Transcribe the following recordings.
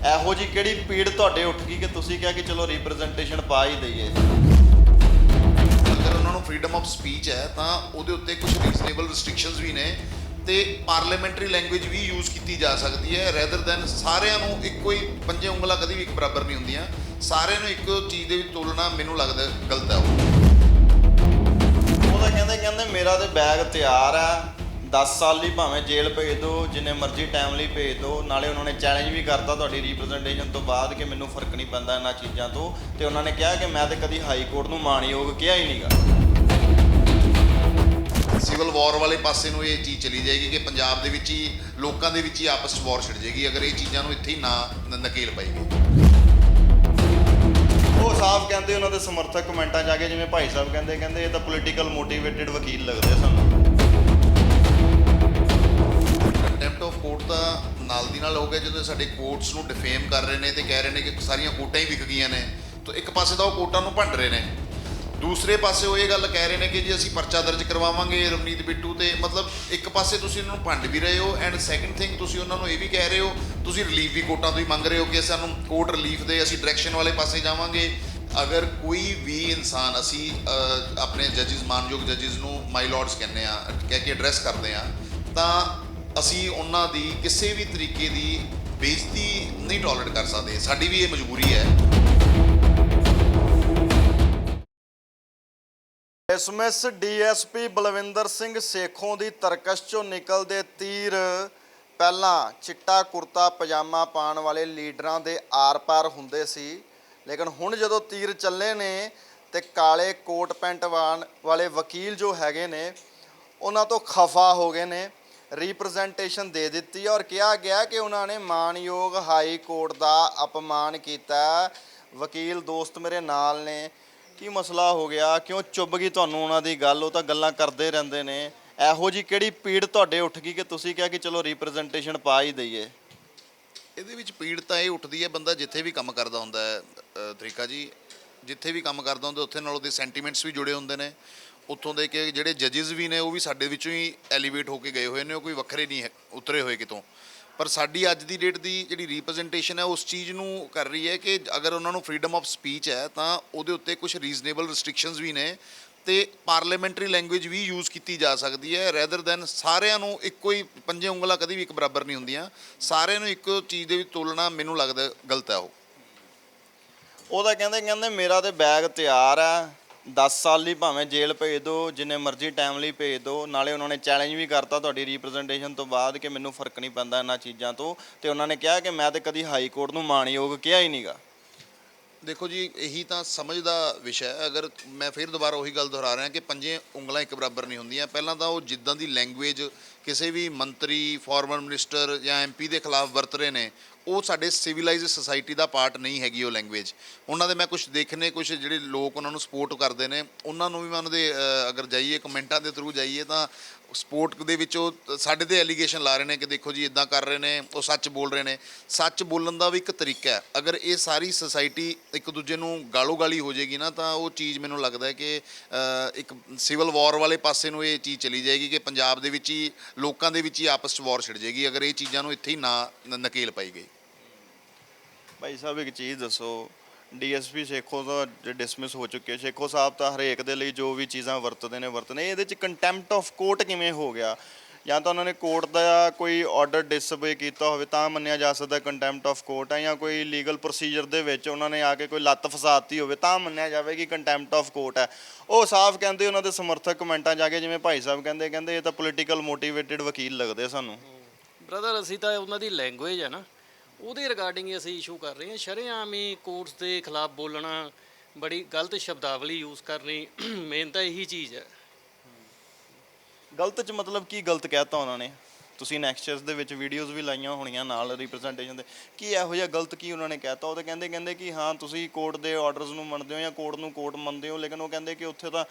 ਇਹੋ ਜੀ ਕਿਹੜੀ ਪੀੜ ਤੁਹਾਡੇ ਉੱਠ ਗਈ ਕਿ ਤੁਸੀਂ ਕਿਹਾ ਕਿ ਚਲੋ ਰਿਪਰੈਜ਼ੈਂਟੇਸ਼ਨ ਪਾ ਹੀ ਦਈਏ? ਅਗਰ ਉਹਨਾਂ ਨੂੰ ਫਰੀडम ਆਫ ਸਪੀਚ ਹੈ ਤਾਂ ਉਹਦੇ ਉੱਤੇ ਕੁਝ ਰੀਜ਼ਨੇਬਲ ਰਿਸਟ੍ਰਿਕਸ਼ਨਸ ਵੀ ਨੇ ਤੇ ਪਾਰਲੀਮੈਂਟਰੀ ਲੈਂਗੁਏਜ ਵੀ ਯੂਜ਼ ਕੀਤੀ ਜਾ ਸਕਦੀ ਹੈ ਰੈਦਰ ਦੈਨ ਸਾਰਿਆਂ ਨੂੰ ਇੱਕੋ ਹੀ ਪੰਜੇ ਉਂਗਲਾਂ ਕਦੀ ਵੀ ਇੱਕ ਬਰਾਬਰ ਨਹੀਂ ਹੁੰਦੀਆਂ। ਸਾਰਿਆਂ ਨੂੰ ਇੱਕੋ ਚੀਜ਼ ਦੇ ਵਿੱਚ ਤੋਲਣਾ ਮੈਨੂੰ ਲੱਗਦਾ ਗਲਤ ਹੈ। ਉਹ ਤਾਂ ਕਹਿੰਦੇ ਮੇਰਾ ਤੇ ਬੈਗ ਤਿਆਰ ਆ, 10 ਸਾਲ ਲਈ ਭਾਵੇਂ ਜੇਲ੍ਹ ਭੇਜ ਦਿਓ, ਜਿੰਨੇ ਮਰਜ਼ੀ ਟਾਈਮ ਲਈ ਭੇਜ ਦਿਓ। ਨਾਲੇ ਉਹਨਾਂ ਨੇ ਚੈਲੰਜ ਵੀ ਕਰਤਾ ਤੁਹਾਡੀ ਰਿਪਰੈਜ਼ੈਂਟੇਸ਼ਨ ਤੋਂ ਬਾਅਦ ਕਿ ਮੈਨੂੰ ਫਰਕ ਨਹੀਂ ਪੈਂਦਾ ਇਹਨਾਂ ਚੀਜ਼ਾਂ ਤੋਂ, ਤੇ ਉਹਨਾਂ ਨੇ ਕਿਹਾ ਕਿ ਮੈਂ ਤੇ ਕਦੀ ਹਾਈ ਕੋਰਟ ਨੂੰ ਮਾਣਯੋਗ ਕਿਹਾ ਹੀ ਨਹੀਂਗਾ। ਸਿਵਲ ਵਾਰ ਵਾਲੇ ਪਾਸੇ ਨੂੰ ਇਹ ਚੀਜ਼ ਚਲੀ ਜਾਏਗੀ ਕਿ ਪੰਜਾਬ ਦੇ ਵਿੱਚ ਹੀ ਲੋਕਾਂ ਦੇ ਵਿੱਚ ਹੀ ਆਪਸ 'ਚ ਵਾਰ ਛਿੜ ਜਾਏਗੀ ਅਗਰ ਇਹ ਚੀਜ਼ਾਂ ਨੂੰ ਇੱਥੇ ਹੀ ਨਾ ਨਕੇਲ ਪਾਈਗੀ। ਉਹ ਸਾਫ਼ ਕਹਿੰਦੇ ਉਹਨਾਂ ਦੇ ਸਮਰਥਕ ਕਮੈਂਟਾਂ 'ਚ ਆ ਕੇ, ਜਿਵੇਂ ਭਾਈ ਸਾਹਿਬ ਕਹਿੰਦੇ ਇਹ ਤਾਂ ਪੋਲੀਟੀਕਲ ਮੋਟੀਵੇਟਿਡ ਵਕੀਲ ਲੱਗਦੇ ਸਾਨੂੰ। ਕੰਟੈਂਪਟ ਆਫ ਕੋਰਟ ਤਾਂ ਨਾਲ ਦੀ ਨਾਲ ਹੋ ਗਿਆ ਜਦੋਂ ਸਾਡੇ ਕੋਰਟਸ ਨੂੰ ਡਿਫੇਮ ਕਰ ਰਹੇ ਨੇ ਤੇ ਕਹਿ ਰਹੇ ਨੇ ਕਿ ਸਾਰੀਆਂ ਕੋਰਟਾਂ ਹੀ ਵਿਕ ਗਈਆਂ ਨੇ। ਤਾਂ ਇੱਕ ਪਾਸੇ ਤਾਂ ਉਹ ਕੋਰਟਾਂ ਨੂੰ ਭੰਡ ਰਹੇ ਨੇ, ਦੂਸਰੇ ਪਾਸੇ ਉਹ ਇਹ ਗੱਲ ਕਹਿ ਰਹੇ ਨੇ ਕਿ ਜੀ ਅਸੀਂ ਪਰਚਾ ਦਰਜ ਕਰਵਾਵਾਂਗੇ ਰਵਨੀਤ ਬਿੱਟੂ ਤੇ। ਮਤਲਬ ਇੱਕ ਪਾਸੇ ਤੁਸੀਂ ਉਹਨਾਂ ਨੂੰ ਭੰਡ ਵੀ ਰਹੇ ਹੋ ਐਂਡ ਸੈਕੰਡ ਥਿੰਗ ਤੁਸੀਂ ਉਹਨਾਂ ਨੂੰ ਇਹ ਵੀ ਕਹਿ ਰਹੇ ਹੋ, ਤੁਸੀਂ ਰਿਲੀਫ ਵੀ ਕੋਰਟਾਂ ਤੋਂ ਹੀ ਮੰਗ ਰਹੇ ਹੋ ਕਿ ਸਾਨੂੰ ਕੋਰਟ ਰਿਲੀਫ ਦੇ, ਅਸੀਂ ਡਾਇਰੈਕਸ਼ਨ ਵਾਲੇ ਪਾਸੇ ਜਾਵਾਂਗੇ। ਅਗਰ ਕੋਈ ਵੀ ਇਨਸਾਨ, ਅਸੀਂ ਆਪਣੇ ਜੱਜਿਸ, ਮਾਨਯੋਗ ਜੱਜਿਸ ਨੂੰ ਮਾਈ ਲਾਰਡਸ ਕਹਿੰਦੇ ਆ, ਕਹਿ ਕੇ ਐਡਰੈਸ ਕਰਦੇ ਆ, ਤਾਂ ਅਸੀਂ ਉਹਨਾਂ ਦੀ ਕਿਸੇ ਵੀ ਤਰੀਕੇ ਦੀ ਬੇਇੱਜ਼ਤੀ ਨਹੀਂ ਟੋਲਰੇਟ ਕਰ ਸਕਦੇ। ਸਾਡੀ ਵੀ ਇਹ ਮਜਬੂਰੀ ਹੈ। ਐਸਐਮਐਸ ਡੀਐਸਪੀ ਬਲਵਿੰਦਰ ਸਿੰਘ ਸੇਖੋਂ ਦੀ ਤਰਕਸ਼ ਚੋਂ ਨਿਕਲਦੇ ਤੀਰ ਪਹਿਲਾਂ ਚਿੱਟਾ ਕੁਰਤਾ ਪਜਾਮਾ ਪਾਉਣ ਵਾਲੇ ਲੀਡਰਾਂ ਦੇ ਆਰ-ਪਾਰ ਹੁੰਦੇ ਸੀ, ਲੇਕਿਨ ਹੁਣ ਜਦੋਂ ਤੀਰ ਚੱਲੇ ਨੇ ਤੇ ਕਾਲੇ ਕੋਟ ਪੈਂਟ ਵਾਲੇ ਵਕੀਲ ਜੋ ਹੈਗੇ ਨੇ ਉਹਨਾਂ ਤੋਂ ਖਫਾ ਹੋ ਗਏ ਨੇ। ਰਿਪਰੈਜ਼ੈਂਟੇਸ਼ਨ ਦੇ ਦਿੱਤੀ ਔਰ ਕਿਹਾ ਗਿਆ ਕਿ ਉਹਨਾਂ ਨੇ ਮਾਣਯੋਗ ਹਾਈ ਕੋਰਟ ਦਾ ਅਪਮਾਨ ਕੀਤਾ। ਵਕੀਲ ਦੋਸਤ ਮੇਰੇ ਨਾਲ ਨੇ, ਕੀ ਮਸਲਾ ਹੋ ਗਿਆ? ਕਿਉਂ ਚੁੱਭ ਗਈ ਤੁਹਾਨੂੰ ਉਹਨਾਂ ਦੀ ਗੱਲ? ਉਹ ਤਾਂ ਗੱਲਾਂ ਕਰਦੇ ਰਹਿੰਦੇ ਨੇ। ਇਹੋ ਜੀ ਕਿਹੜੀ ਪੀੜ ਤੁਹਾਡੇ ਉੱਠ ਗਈ ਕਿ ਤੁਸੀਂ ਕਿਹਾ ਕਿ ਚਲੋ ਰਿਪਰੈਜ਼ੈਂਟੇਸ਼ਨ ਪਾ ਹੀ ਦਈਏ? ਇਹਦੇ ਵਿੱਚ ਪੀੜ ਤਾਂ ਇਹ ਉੱਠਦੀ ਹੈ, ਬੰਦਾ ਜਿੱਥੇ ਵੀ ਕੰਮ ਕਰਦਾ ਹੁੰਦਾ ਹੈ ਤਰੀਕਾ ਜੀ, ਜਿੱਥੇ ਵੀ ਕੰਮ ਕਰਦਾ ਹੁੰਦਾ ਉੱਥੇ ਨਾਲ ਉਹਦੇ ਸੈਂਟੀਮੈਂਟਸ ਵੀ ਜੁੜੇ ਹੁੰਦੇ ਨੇ। ਉੱਥੋਂ ਦੇ ਕਿ ਜਿਹੜੇ ਜੱਜਿਸ ਵੀ ਨੇ ਉਹ ਵੀ ਸਾਡੇ ਵਿੱਚੋਂ ਹੀ ਐਲੀਵੇਟ ਹੋ ਕੇ ਗਏ ਹੋਏ ਨੇ, ਉਹ ਕੋਈ ਵੱਖਰੇ ਨਹੀਂ ਹੈ ਉਤਰੇ ਹੋਏ ਕਿਤੋਂ। ਪਰ ਸਾਡੀ ਅੱਜ ਦੀ ਡੇਟ ਦੀ ਜਿਹੜੀ ਰਿਪਰੈਜ਼ੈਂਟੇਸ਼ਨ ਹੈ ਉਸ ਚੀਜ਼ ਨੂੰ ਕਰ ਰਹੀ ਹੈ ਕਿ ਅਗਰ ਉਹਨਾਂ ਨੂੰ ਫਰੀडम ਆਫ ਸਪੀਚ ਹੈ ਤਾਂ ਉਹਦੇ ਉੱਤੇ ਕੁਝ ਰੀਜ਼ਨੇਬਲ ਰਿਸਟ੍ਰਿਕਸ਼ਨਸ ਵੀ ਨੇ ਤੇ ਪਾਰਲੀਮੈਂਟਰੀ ਲੈਂਗੁਏਜ ਵੀ ਯੂਜ਼ ਕੀਤੀ ਜਾ ਸਕਦੀ ਹੈ ਰੈਦਰ ਦੈਨ ਸਾਰਿਆਂ ਨੂੰ ਇੱਕੋ ਹੀ ਪੰਜੇ ਉਂਗਲਾਂ ਕਦੀ ਵੀ ਇੱਕ ਬਰਾਬਰ ਨਹੀਂ ਹੁੰਦੀਆਂ। ਸਾਰਿਆਂ ਨੂੰ ਇੱਕੋ ਚੀਜ਼ ਦੇ ਵਿੱਚ ਤੋਲਣਾ ਮੈਨੂੰ ਲੱਗਦਾ ਗਲਤ ਹੈ। ਉਹ ਤਾਂ ਕਹਿੰਦੇ ਮੇਰਾ ਤੇ ਬੈਗ ਤਿਆਰ ਆ, 10 ਸਾਲ ਲਈ ਭਾਵੇਂ ਜੇਲ੍ਹ ਭੇਜ ਦਿਓ, ਜਿੰਨੇ ਮਰਜ਼ੀ ਟਾਈਮ ਲਈ ਭੇਜ ਦਿਓ। ਨਾਲੇ ਉਹਨਾਂ ਨੇ ਚੈਲੰਜ ਵੀ ਕਰਤਾ ਤੁਹਾਡੀ ਰਿਪਰੈਜ਼ੈਂਟੇਸ਼ਨ ਤੋਂ ਬਾਅਦ ਕਿ ਮੈਨੂੰ ਫਰਕ ਨਹੀਂ ਪੈਂਦਾ ਇਹਨਾਂ ਚੀਜ਼ਾਂ ਤੋਂ, ਤੇ ਉਹਨਾਂ ਨੇ ਕਿਹਾ ਕਿ ਮੈਂ ਤੇ ਕਦੀ ਹਾਈ ਕੋਰਟ ਨੂੰ ਮਾਣਯੋਗ ਕਿਹਾ ਹੀ ਨਹੀਂਗਾ। ਦੇਖੋ ਜੀ, ਇਹੀ ਤਾਂ ਸਮਝ ਦਾ ਵਿਸ਼ਾ ਹੈ। ਅਗਰ ਮੈਂ ਫਿਰ ਦੁਬਾਰਾ ਉਹੀ ਗੱਲ ਦੁਹਰਾ ਰਿਹਾ ਕਿ ਪੰਜੇ ਉਂਗਲਾਂ ਇੱਕ ਬਰਾਬਰ ਨਹੀਂ ਹੁੰਦੀਆਂ। ਪਹਿਲਾਂ ਤਾਂ ਉਹ ਜਿੱਦਾਂ ਦੀ ਲੈਂਗੁਏਜ ਕਿਸੇ ਵੀ ਮੰਤਰੀ, ਫਾਰਮਰ ਮਿਨਿਸਟਰ ਜਾਂ ਐਮਪੀ ਦੇ ਖਿਲਾਫ ਵਰਤ ਰਹੇ ਨੇ, ਉਹ ਸਾਡੇ ਸਿਵਲਾਈਜ਼ਡ ਸੋਸਾਇਟੀ ਦਾ ਪਾਰਟ ਨਹੀਂ ਹੈਗੀ ਉਹ ਲੈਂਗੁਏਜ। ਉਹਨਾਂ ਦੇ ਮੈਂ ਕੁਝ ਦੇਖਨੇ, ਕੁਝ ਜਿਹੜੇ ਲੋਕ ਉਹਨਾਂ ਨੂੰ ਸਪੋਰਟ ਕਰਦੇ ਨੇ, ਉਹਨਾਂ ਨੂੰ ਵੀ ਮੈਂ ਉਹਨਾਂ ਦੇ ਅਗਰ ਜਾਈਏ ਕਮੈਂਟਾਂ ਦੇ ਥਰੂ ਜਾਈਏ ਤਾਂ ਸਪੋਰਟ ਦੇ ਵਿੱਚ ਉਹ ਸਾਡੇ 'ਤੇ ਐਲੀਗੇਸ਼ਨ ਲਾ ਰਹੇ ਨੇ ਕਿ ਦੇਖੋ ਜੀ ਇੱਦਾਂ ਕਰ ਰਹੇ ਨੇ, ਉਹ ਸੱਚ ਬੋਲ ਰਹੇ ਨੇ। ਸੱਚ ਬੋਲਣ ਦਾ ਵੀ ਇੱਕ ਤਰੀਕਾ ਹੈ। ਅਗਰ ਇਹ ਸਾਰੀ ਸੋਸਾਇਟੀ ਇੱਕ ਦੂਜੇ ਨੂੰ ਗਾਲੋ ਗਾਲੀ ਹੋ ਜਾਏਗੀ ਨਾ, ਤਾਂ ਉਹ ਚੀਜ਼ ਮੈਨੂੰ ਲੱਗਦਾ ਹੈ ਕਿ ਇੱਕ ਸਿਵਲ ਵਾਰ ਵਾਲੇ ਪਾਸੇ ਨੂੰ ਇਹ ਚੀਜ਼ ਚਲੀ ਜਾਏਗੀ ਕਿ ਪੰਜਾਬ ਦੇ ਵਿੱਚ ਹੀ ਲੋਕਾਂ ਦੇ ਵਿੱਚ ਹੀ ਆਪਸ 'ਚ ਵਾਰ ਛਿੜ ਜਾਏਗੀ ਅਗਰ ਇਹ ਚੀਜ਼ਾਂ ਨੂੰ ਇੱਥੇ ਹੀ ਨਾ ਨਕੇਲ ਪਾਈ ਗਈ। ਭਾਈ ਸਾਹਿਬ ਇੱਕ ਚੀਜ਼ ਦੱਸੋ, ਡੀਐਸਪੀ ਸੇਖੋਂ ਤਾਂ ਡਿਸਮਿਸ ਹੋ ਚੁੱਕੇ। ਸੇਖੋਂ ਸਾਹਿਬ ਤਾਂ ਹਰੇਕ ਦੇ ਲਈ ਜੋ ਵੀ ਚੀਜ਼ਾਂ ਵਰਤਦੇ ਨੇ ਇਹਦੇ 'ਚ ਕੰਟੈਂਪਟ ਆਫ ਕੋਰਟ ਕਿਵੇਂ ਹੋ ਗਿਆ? ਜਾਂ ਤਾਂ ਉਹਨਾਂ ਨੇ ਕੋਰਟ ਦਾ ਕੋਈ ਆਰਡਰ ਡਿਸਓਬੇ ਕੀਤਾ ਹੋਵੇ ਤਾਂ ਮੰਨਿਆ ਜਾ ਸਕਦਾ ਕੰਟੈਂਪਟ ਆਫ ਕੋਰਟ ਹੈ, ਜਾਂ ਕੋਈ ਲੀਗਲ ਪ੍ਰੋਸੀਜਰ ਦੇ ਵਿੱਚ ਉਹਨਾਂ ਨੇ ਆ ਕੇ ਕੋਈ ਲੱਤ ਫਸਾਤੀ ਹੋਵੇ ਤਾਂ ਮੰਨਿਆ ਜਾਵੇ ਕਿ ਕੰਟੈਂਪਟ ਆਫ ਕੋਰਟ ਹੈ। ਉਹ ਸਾਫ਼ ਕਹਿੰਦੇ ਉਹਨਾਂ ਦੇ ਸਮਰਥਕ ਕਮੈਂਟਾਂ 'ਚ ਆ ਕੇ, ਜਿਵੇਂ ਭਾਈ ਸਾਹਿਬ ਕਹਿੰਦੇ ਇਹ ਤਾਂ ਪੋਲੀਟੀਕਲ ਮੋਟੀਵੇਟਿਡ ਵਕੀਲ ਲੱਗਦੇ ਸਾਨੂੰ। ਬ੍ਰਦਰ, ਅਸੀਂ ਤਾਂ ਉਹਨਾਂ ਦੀ ਲੈਂਗੁਏਜ ਹੈ ਨਾ, ਉਹਦੇ ਰਿਗਾਰਡਿੰਗ ਹੀ ਅਸੀਂ ਇਸ਼ੂ ਕਰ ਰਹੇ ਹਾਂ। ਸ਼ਰੇਆਮ ਹੀ ਕੋਰਟਸ ਦੇ ਖਿਲਾਫ ਬੋਲਣਾ, ਬੜੀ ਗਲਤ ਸ਼ਬਦਾਵਲੀ ਯੂਜ਼ ਕਰਨੀ, ਮੇਨ ਤਾਂ ਇਹੀ ਚੀਜ਼ ਹੈ। ਗਲਤ 'ਚ ਮਤਲਬ ਕੀ ਗਲਤ ਕਹਿਤਾ ਉਹਨਾਂ ਨੇ? ਤੁਸੀਂ ਨੈਕਸਟਸ ਦੇ ਵਿੱਚ ਵੀਡੀਓਜ਼ ਵੀ ਲਾਈਆਂ ਹੋਣੀਆਂ ਨਾਲ ਰਿਪਰੈਜ਼ੈਂਟੇਸ਼ਨ ਦੇ, ਕੀ ਇਹੋ ਜਿਹਾ ਗਲਤ ਕੀ ਉਹਨਾਂ ਨੇ ਕਹਿਤਾ? ਉਹ ਤਾਂ ਕਹਿੰਦੇ ਕਿ ਹਾਂ ਤੁਸੀਂ ਕੋਰਟ ਦੇ ਆਰਡਰਸ ਨੂੰ ਮੰਨਦੇ ਹੋ ਜਾਂ ਕੋਰਟ ਨੂੰ ਕੋਰਟ ਮੰਨਦੇ ਹੋ, ਲੇਕਿਨ ਉਹ ਕਹਿੰਦੇ ਕਿ ਉੱਥੇ ਤਾਂ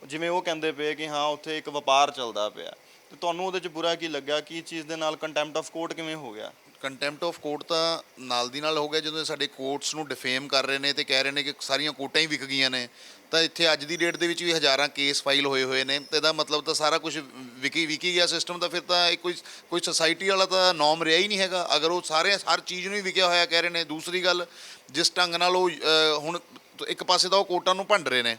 ਜਿਵੇਂ ਉਹ ਕਹਿੰਦੇ ਪਏ ਕਿ ਹਾਂ ਉੱਥੇ ਇੱਕ ਵਪਾਰ ਚੱਲਦਾ ਪਿਆ। ਤੇ ਤੁਹਾਨੂੰ ਉਹਦੇ 'ਚ ਬੁਰਾ ਕੀ ਲੱਗਾ? ਕੀ ਚੀਜ਼ ਦੇ ਨਾਲ ਕੰਟੈਂਪਟ ਆਫ ਕੋਰਟ ਕਿਵੇਂ ਹੋ ਗਿਆ? ਕੰਟੈਂਪਟ ਆਫ ਕੋਰਟ ਤਾਂ ਨਾਲ ਦੀ ਨਾਲ ਹੋ ਗਿਆ ਜਦੋਂ ਸਾਡੇ ਕੋਰਟਸ ਨੂੰ ਡਿਫੇਮ ਕਰ ਰਹੇ ਨੇ ਤੇ ਕਹਿ ਰਹੇ ਨੇ ਕਿ ਸਾਰੀਆਂ ਕੋਰਟਾਂ ਹੀ ਵਿਕ ਗਈਆਂ ਨੇ। ਤਾਂ ਇੱਥੇ ਅੱਜ ਦੀ ਡੇਟ ਦੇ ਵਿੱਚ ਵੀ ਹਜ਼ਾਰਾਂ ਕੇਸ ਫਾਈਲ ਹੋਏ ਨੇ ਤੇ ਇਹਦਾ ਮਤਲਬ ਤਾਂ ਸਾਰਾ ਕੁਝ ਵਿਕੀ ਗਿਆ ਸਿਸਟਮ। ਤਾਂ ਫਿਰ ਤਾਂ ਇਹ ਕੋਈ ਸੋਸਾਇਟੀ ਵਾਲਾ ਤਾਂ ਨੋਰਮ ਰਿਹਾ ਹੀ ਨਹੀਂ ਹੈਗਾ ਅਗਰ ਉਹ ਹਰ ਚੀਜ਼ ਨੂੰ ਹੀ ਵਿਕਿਆ ਹੋਇਆ ਕਹਿ ਰਹੇ ਨੇ। ਦੂਸਰੀ ਗੱਲ, ਜਿਸ ਢੰਗ ਨਾਲ ਉਹ ਹੁਣ ਇੱਕ ਪਾਸੇ ਤਾਂ ਉਹ ਕੋਰਟਾਂ ਨੂੰ ਭੰਡ ਰਹੇ ਨੇ,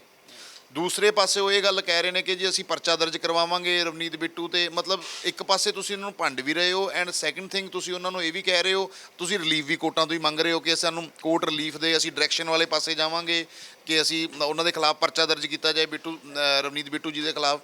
ਦੂਸਰੇ ਪਾਸੇ ਉਹ ਇਹ ਗੱਲ ਕਹਿ ਰਹੇ ਨੇ ਕਿ ਜੀ ਅਸੀਂ ਪਰਚਾ ਦਰਜ ਕਰਵਾਵਾਂਗੇ ਰਵਨੀਤ ਬਿੱਟੂ ਤੇ। ਮਤਲਬ ਇੱਕ ਪਾਸੇ ਤੁਸੀਂ ਉਹਨਾਂ ਨੂੰ ਭੰਡ ਵੀ ਰਹੇ ਹੋ ਐਂਡ ਸੈਕੰਡ ਥਿੰਗ ਤੁਸੀਂ ਉਹਨਾਂ ਨੂੰ ਇਹ ਵੀ ਕਹਿ ਰਹੇ ਹੋ, ਤੁਸੀਂ ਰਿਲੀਫ ਵੀ ਕੋਰਟਾਂ ਤੋਂ ਹੀ ਮੰਗ ਰਹੇ ਹੋ ਕਿ ਸਾਨੂੰ ਕੋਰਟ ਰਿਲੀਫ ਦੇ, ਅਸੀਂ ਡਾਇਰੈਕਸ਼ਨ ਵਾਲੇ ਪਾਸੇ ਜਾਵਾਂਗੇ ਕਿ ਅਸੀਂ ਉਹਨਾਂ ਦੇ ਖਿਲਾਫ ਪਰਚਾ ਦਰਜ ਕੀਤਾ ਜਾਏ ਰਵਨੀਤ ਬਿੱਟੂ ਜੀ ਦੇ ਖਿਲਾਫ।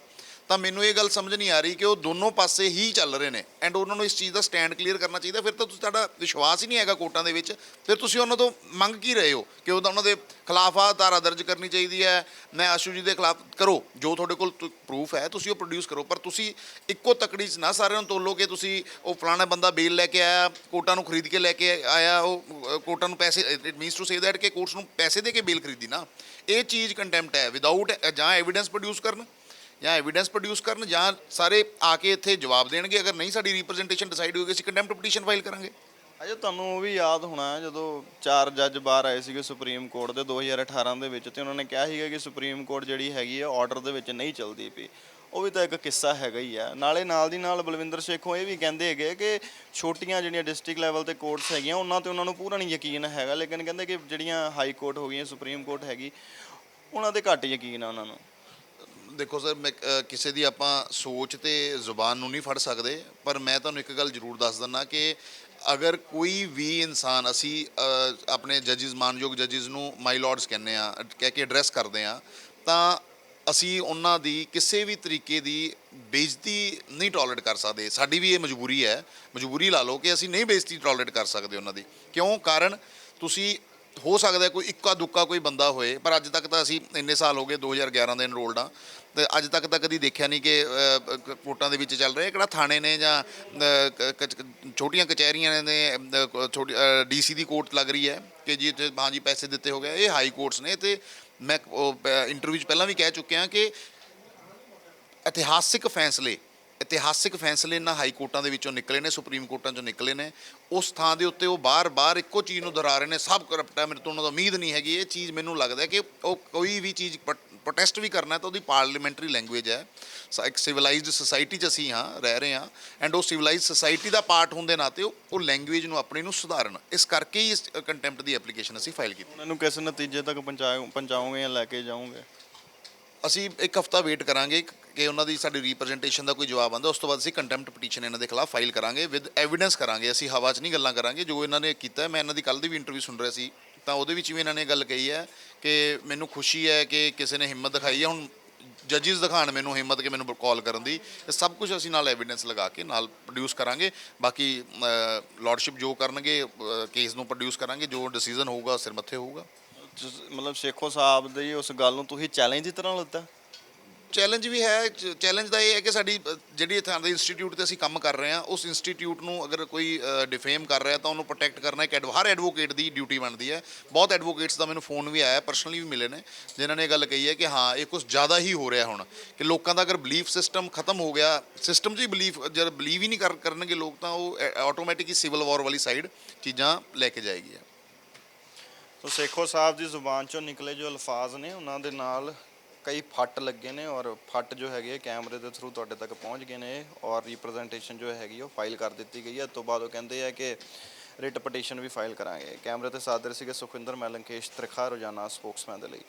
ਤਾਂ ਮੈਨੂੰ ਇਹ ਗੱਲ ਸਮਝ ਨਹੀਂ ਆ ਰਹੀ ਕਿ ਉਹ ਦੋਨੋਂ ਪਾਸੇ ਹੀ ਚੱਲ ਰਹੇ ਨੇ ਐਂਡ ਉਹਨਾਂ ਨੂੰ ਇਸ ਚੀਜ਼ ਦਾ ਸਟੈਂਡ ਕਲੀਅਰ ਕਰਨਾ ਚਾਹੀਦਾ। ਫਿਰ ਤਾਂ ਤੁਹਾਡਾ ਵਿਸ਼ਵਾਸ ਹੀ ਨਹੀਂ ਹੈਗਾ ਕੋਰਟਾਂ ਦੇ ਵਿੱਚ, ਫਿਰ ਤੁਸੀਂ ਉਹਨਾਂ ਤੋਂ ਮੰਗ ਕੀ ਰਹੇ ਹੋ ਕਿ ਉਹਨਾਂ ਦੇ ਖਿਲਾਫ ਆ ਧਾਰਾ ਦਰਜ ਕਰਨੀ ਚਾਹੀਦੀ ਹੈ, ਮੈਂ ਆਸ਼ੂ ਜੀ ਦੇ ਖਿਲਾਫ ਕਰੋ, ਜੋ ਤੁਹਾਡੇ ਕੋਲ ਪ੍ਰੂਫ ਹੈ ਤੁਸੀਂ ਉਹ ਪ੍ਰੋਡਿਊਸ ਕਰੋ। ਪਰ ਤੁਸੀਂ ਇੱਕੋ ਤਕੜੀ 'ਚ ਨਾ ਸਾਰਿਆਂ ਨੂੰ ਤੋਲੋ ਕਿ ਤੁਸੀਂ ਉਹ ਫਲਾਣਾ ਬੰਦਾ ਬੇਲ ਲੈ ਕੇ ਆਇਆ, ਕੋਰਟਾਂ ਨੂੰ ਖਰੀਦ ਕੇ ਲੈ ਕੇ ਆਇਆ, ਉਹ ਕੋਰਟਾਂ ਨੂੰ ਪੈਸੇ, it means to say that ਕਿ ਕੋਰਟਸ ਨੂੰ ਪੈਸੇ ਦੇ ਕੇ ਬੇਲ ਖਰੀਦੀ ਨਾ। ਇਹ ਚੀਜ਼ ਕੰਟੈਂਪਟ ਹੈ। ਵਿਦਆਊਟ ਜਾਂ ਐਵੀਡੈਂਸ ਪ੍ਰੋਡਿਊਸ ਕਰਨ ਜਾਂ ਸਾਰੇ ਆ ਕੇ ਇੱਥੇ ਜਵਾਬ ਦੇਣਗੇ। ਅਗਰ ਨਹੀਂ ਸਾਡੀ ਰਿਪਰੈਜ਼ੈਂਟੇਸ਼ਨ ਡਿਸਾਈਡ ਹੋਏਗੀ ਅਸੀਂ ਕੰਟੈਂਪਟ ਪਟੀਸ਼ਨ ਫਾਈਲ ਕਰਾਂਗੇ। ਅਜੇ ਤੁਹਾਨੂੰ ਉਹ ਵੀ ਯਾਦ ਹੋਣਾ ਜਦੋਂ 4 ਜੱਜ ਬਾਹਰ ਆਏ ਸੀਗੇ ਸੁਪਰੀਮ ਕੋਰਟ ਦੇ 2018 ਦੇ ਵਿੱਚ, ਤੇ ਉਹਨਾਂ ਨੇ ਕਿਹਾ ਸੀਗਾ ਕਿ ਸੁਪਰੀਮ ਕੋਰਟ ਜਿਹੜੀ ਹੈਗੀ ਆ ਆਰਡਰ ਦੇ ਵਿੱਚ ਨਹੀਂ ਚੱਲਦੀ ਪਈ। ਉਹ ਵੀ ਤਾਂ ਇੱਕ ਕਿੱਸਾ ਹੈਗਾ ਹੀ ਆ। ਨਾਲੇ ਨਾਲ ਦੀ ਨਾਲ ਬਲਵਿੰਦਰ ਸੇਖੋਂ ਇਹ ਵੀ ਕਹਿੰਦੇ ਹੈਗੇ ਕਿ ਛੋਟੀਆਂ ਜਿਹੜੀਆਂ ਡਿਸਟ੍ਰਿਕਟ ਲੈਵਲ ਤੇ ਕੋਰਟਸ ਹੈਗੀਆਂ ਉਹਨਾਂ ਤੇ ਉਹਨਾਂ ਨੂੰ ਪੂਰਾ ਨਹੀਂ ਯਕੀਨ ਹੈਗਾ, ਲੇਕਿਨ ਕਹਿੰਦੇ ਕਿ ਜਿਹੜੀਆਂ ਹਾਈ ਕੋਰਟ ਹੋ ਗਈਆਂ, ਸੁਪਰੀਮ ਕੋਰਟ ਹੈਗੀ, ਉਹਨਾਂ ਤੇ ਘੱਟ ਯਕੀਨ ਆ ਉਹਨਾਂ ਨੂੰ। ਦੇਖੋ ਸਰ, ਮੈਂ ਕਿਸੇ ਦੀ ਆਪਾਂ ਸੋਚ ਤੇ ਜ਼ੁਬਾਨ ਨੂੰ ਨਹੀਂ ਫੜ ਸਕਦੇ, ਪਰ ਮੈਂ ਤੁਹਾਨੂੰ ਇੱਕ ਗੱਲ ਜ਼ਰੂਰ ਦੱਸ ਦਿੰਦਾ ਕਿ ਅਗਰ ਕੋਈ ਵੀ ਇਨਸਾਨ, ਅਸੀਂ ਆਪਣੇ ਜੱਜਿਸ, ਮਾਨਯੋਗ ਜੱਜਿਸ ਨੂੰ ਮਾਈ ਲਾਰਡਸ ਕਹਿੰਦੇ ਆ, ਕਹਿ ਕੇ ਐਡਰੈਸ ਕਰਦੇ ਆ, ਤਾਂ ਅਸੀਂ ਉਹਨਾਂ ਦੀ ਕਿਸੇ ਵੀ ਤਰੀਕੇ ਦੀ ਬੇਇੱਜ਼ਤੀ ਨਹੀਂ ਟੋਲਰੇਟ ਕਰ ਸਕਦੇ। ਸਾਡੀ ਵੀ ਇਹ ਮਜਬੂਰੀ ਹੈ, ਮਜਬੂਰੀ ਲਾ ਲਓ ਕਿ ਅਸੀਂ ਨਹੀਂ ਬੇਇੱਜ਼ਤੀ ਟੋਲਰੇਟ ਕਰ ਸਕਦੇ ਉਹਨਾਂ ਦੀ। ਕਿਉਂ? ਕਾਰਨ ਤੁਸੀਂ ਹੋ ਸਕਦਾ ਕੋਈ ਇੱਕਾ ਦੁੱਕਾ ਕੋਈ ਬੰਦਾ ਹੋਏ, ਪਰ ਅੱਜ ਤੱਕ ਤਾਂ ਅਸੀਂ ਇੰਨੇ ਸਾਲ ਹੋ ਗਏ 2011 ਦੇ ਐਨਰੋਲਡ ਆ, ਤੇ ਅੱਜ ਤੱਕ ਤਾਂ ਕਦੀ ਦੇਖਿਆ ਨਹੀਂ ਕਿ ਕੋਰਟਾਂ ਦੇ ਵਿੱਚ ਚੱਲ ਰਿਹਾ ਕਿਹੜਾ ਥਾਣੇ ਨੇ ਜਾਂ ਛੋਟੀਆਂ ਕਚਹਿਰੀਆਂ ਨੇ, ਛੋਟੀ ਡੀਸੀ ਦੀ ਕੋਰਟ ਲੱਗ ਰਹੀ ਹੈ ਕਿ ਜੀ ਇੱਥੇ ਹਾਂ ਜੀ ਪੈਸੇ ਦਿੱਤੇ ਹੋ ਗਏ। ਇਹ ਹਾਈ ਕੋਰਟਸ ਨੇ। ਤੇ ਮੈਂ ਇੰਟਰਵਿਊ 'ਚ ਪਹਿਲਾਂ ਵੀ ਕਹਿ ਚੁੱਕਿਆ ਕਿ ਇਤਿਹਾਸਿਕ ਫੈਸਲੇ ਇਹਨਾਂ ਹਾਈ ਕੋਰਟਾਂ ਦੇ ਵਿੱਚੋਂ ਨਿਕਲੇ ਨੇ, ਸੁਪਰੀਮ ਕੋਰਟਾਂ 'ਚੋਂ ਨਿਕਲੇ ਨੇ। ਉਸ ਥਾਂ ਦੇ ਉੱਤੇ ਉਹ ਬਾਰ-ਬਾਰ ਇੱਕੋ ਚੀਜ਼ ਨੂੰ ਦੁਹਰਾ ਰਹੇ ਨੇ, ਸਭ ਕਰਪਟ ਹੈ, ਮੇਰੇ ਤੋਂ ਉਹਨਾਂ ਦਾ ਉਮੀਦ ਨਹੀਂ ਹੈਗੀ। ਇਹ ਚੀਜ਼ ਮੈਨੂੰ ਲੱਗਦਾ ਕਿ ਉਹ ਕੋਈ ਵੀ ਚੀਜ਼ ਪ੍ਰੋਟੈਸਟ ਵੀ ਕਰਨਾ ਤਾਂ ਉਹਦੀ ਪਾਰਲੀਮੈਂਟਰੀ ਲੈਂਗੁਏਜ ਹੈ। ਇੱਕ ਸਿਵਲਾਈਜ਼ਡ ਸੋਸਾਇਟੀ 'ਚ ਅਸੀਂ ਰਹਿ ਰਹੇ ਹਾਂ ਐਂਡ ਉਹ ਸਿਵਲਾਈਜ਼ਡ ਸੋਸਾਇਟੀ ਦਾ ਪਾਰਟ ਹੋਣ ਦੇ ਨਾਤੇ ਉਹ ਲੈਂਗੁਏਜ ਨੂੰ ਆਪਣੀ ਨੂੰ ਸੁਧਾਰਨ, ਇਸ ਕਰਕੇ ਹੀ ਇਸ ਕੰਟੈਂਪਟ ਦੀ ਐਪਲੀਕੇਸ਼ਨ ਅਸੀਂ ਫਾਈਲ ਕੀਤੀ। ਉਹਨਾਂ ਨੂੰ ਕਿਸ ਨਤੀਜੇ ਤੱਕ ਪਹੁੰਚਾਓਗੇ ਜਾਂ ਲੈ ਕੇ ਜਾਓਗੇ? ਅਸੀਂ ਇੱਕ ਹਫ਼ਤਾ ਵੇਟ ਕਰਾਂਗੇ ਕਿ ਉਹਨਾਂ ਦੀ ਸਾਡੀ ਰਿਪਰੈਜ਼ੈਂਟੇਸ਼ਨ ਦਾ ਕੋਈ ਜਵਾਬ ਆਉਂਦਾ, ਉਸ ਤੋਂ ਬਾਅਦ ਅਸੀਂ ਕੰਟੈਂਪਟ ਪਟੀਸ਼ਨ ਇਹਨਾਂ ਦੇ ਖਿਲਾਫ ਫਾਈਲ ਕਰਾਂਗੇ ਵਿਦ ਐਵੀਡੈਂਸ ਕਰਾਂਗੇ। ਅਸੀਂ ਹਵਾ 'ਚ ਨਹੀਂ ਗੱਲਾਂ ਕਰਾਂਗੇ। ਜੋ ਇਹਨਾਂ ਨੇ ਕੀਤਾ, ਮੈਂ ਇਹਨਾਂ ਦੀ ਕੱਲ੍ਹ ਦੀ ਵੀ ਇੰਟਰਵਿਊ ਸੁਣ ਰਿਹਾ ਸੀ, ਤਾਂ ਉਹਦੇ ਵਿੱਚ ਵੀ ਇਹਨਾਂ ਨੇ ਗੱਲ ਕਹੀ ਹੈ ਕਿ ਮੈਨੂੰ ਖੁਸ਼ੀ ਹੈ ਕਿ ਕਿਸੇ ਨੇ ਹਿੰਮਤ ਦਿਖਾਈ ਹੈ। ਹੁਣ ਜੱਜਿਸ ਦਿਖਾਣ ਮੈਨੂੰ ਹਿੰਮਤ ਕਿ ਮੈਨੂੰ ਕਾਲ ਕਰਨ ਦੀ। ਇਹ ਸਭ ਕੁਝ ਅਸੀਂ ਨਾਲ ਐਵੀਡੈਂਸ ਲਗਾ ਕੇ ਨਾਲ ਪ੍ਰੋਡਿਊਸ ਕਰਾਂਗੇ। ਬਾਕੀ ਲਾਰਡਸ਼ਿਪ ਜੋ ਕਰਨਗੇ ਕੇਸ ਨੂੰ ਪ੍ਰੋਡਿਊਸ ਕਰਾਂਗੇ, ਜੋ ਡਿਸੀਜਨ ਹੋਊਗਾ ਸਿਰ ਮੱਥੇ ਹੋਊਗਾ। ਮਤਲਬ ਸੇਖੋਂ ਸਾਹਿਬ ਦੀ ਉਸ ਗੱਲ ਨੂੰ ਤੁਸੀਂ ਚੈਲੰਜ ਦੀ ਤਰ੍ਹਾਂ ਲਿੱਤਾ? ਚੈਲੰਜ ਵੀ ਹੈ। ਚੈਲੰਜ ਦਾ ਇਹ ਹੈ ਕਿ ਸਾਡੀ ਜਿਹੜੀ ਇੱਥੇ ਦੇ ਇੰਸਟੀਟਿਊਟ 'ਤੇ ਅਸੀਂ ਕੰਮ ਕਰ ਰਹੇ ਹਾਂ, ਉਸ ਇੰਸਟੀਟਿਊਟ ਨੂੰ ਅਗਰ ਕੋਈ ਡਿਫੇਮ ਕਰ ਰਿਹਾ ਤਾਂ ਉਹਨੂੰ ਪ੍ਰੋਟੈਕਟ ਕਰਨਾ ਇੱਕ ਹਰ ਐਡਵੋਕੇਟ ਦੀ ਡਿਊਟੀ ਬਣਦੀ ਹੈ। ਬਹੁਤ ਐਡਵੋਕੇਟਸ ਦਾ ਮੈਨੂੰ ਫੋਨ ਵੀ ਆਇਆ, ਪਰਸਨਲੀ ਵੀ ਮਿਲੇ ਨੇ, ਜਿਨ੍ਹਾਂ ਨੇ ਇਹ ਗੱਲ ਕਹੀ ਹੈ ਕਿ ਹਾਂ ਇਹ ਕੁਝ ਜ਼ਿਆਦਾ ਹੀ ਹੋ ਰਿਹਾ ਹੁਣ, ਕਿ ਲੋਕਾਂ ਦਾ ਅਗਰ ਬਲੀਫ ਸਿਸਟਮ ਖਤਮ ਹੋ ਗਿਆ, ਸਿਸਟਮ 'ਚ ਹੀ ਜਦ ਬਲੀਵ ਹੀ ਨਹੀਂ ਕਰਨਗੇ ਲੋਕ, ਤਾਂ ਉਹ ਆਟੋਮੈਟਿਕ ਹੀ ਸਿਵਲ ਵਾਰ ਵਾਲੀ ਸਾਈਡ ਚੀਜ਼ਾਂ ਲੈ ਕੇ ਜਾਏਗੀ। ਸੋ ਸੇਖੋਂ ਸਾਹਿਬ ਦੀ ਜ਼ੁਬਾਨ 'ਚੋਂ ਨਿਕਲੇ ਜੋ ਅਲਫਾਜ਼ ਨੇ, ਉਹਨਾਂ ਦੇ ਨਾਲ ਕਈ ਫੱਟ ਲੱਗੇ ਨੇ ਔਰ ਫੱਟ ਜੋ ਹੈਗੇ ਕੈਮਰੇ ਦੇ ਥਰੂ ਤੁਹਾਡੇ ਤੱਕ ਪਹੁੰਚ ਗਏ ਨੇ ਔਰ ਰਿਪਰੈਜ਼ੈਂਟੇਸ਼ਨ ਜੋ ਹੈਗੀ ਉਹ ਫਾਈਲ ਕਰ ਦਿੱਤੀ ਗਈ ਹੈ। ਇਸ ਤੋਂ ਬਾਅਦ ਉਹ ਕਹਿੰਦੇ ਆ ਕਿ ਰਿਟ ਪਟੀਸ਼ਨ ਵੀ ਫਾਈਲ ਕਰਾਂਗੇ। ਕੈਮਰੇ ਤੇ ਸਾਦਰ ਸੀਗੇ ਸੁਖਵਿੰਦਰ, ਮੈਂ ਲੰਕੇਸ਼ ਤ੍ਰਿਖਾ, ਰੋਜ਼ਾਨਾ ਸਪੋਕਸਮੈਨ ਦੇ ਲਈ।